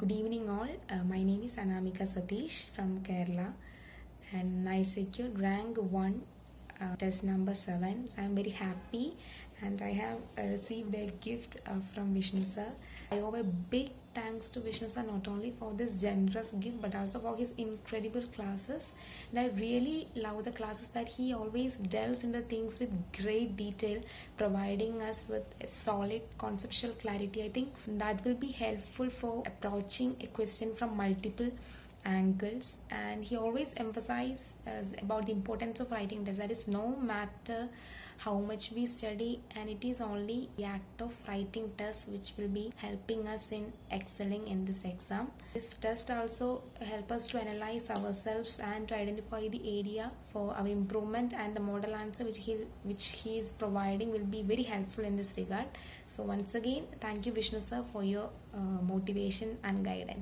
Good evening all. My name is Anamika Satheesh from Kerala and I secured rank 1 test number 7. So I am very happy and I have received a gift from Vishnu sir. I owe a big thanks to Vishnu sir not only for this generous gift but also for his incredible classes. And I really love the classes that he always delves into things with great detail, providing us with a solid conceptual clarity. I think that will be helpful for approaching a question from multiple angles, and he always emphasizes about the importance of writing tests. That is, no matter how much we study, and it is only the act of writing tests which will be helping us in excelling in this exam. This test also help us to analyze ourselves and to identify the area for our improvement, and the model answer which he is providing will be very helpful in this regard. So once again, thank you Vishnu sir for your motivation and guidance.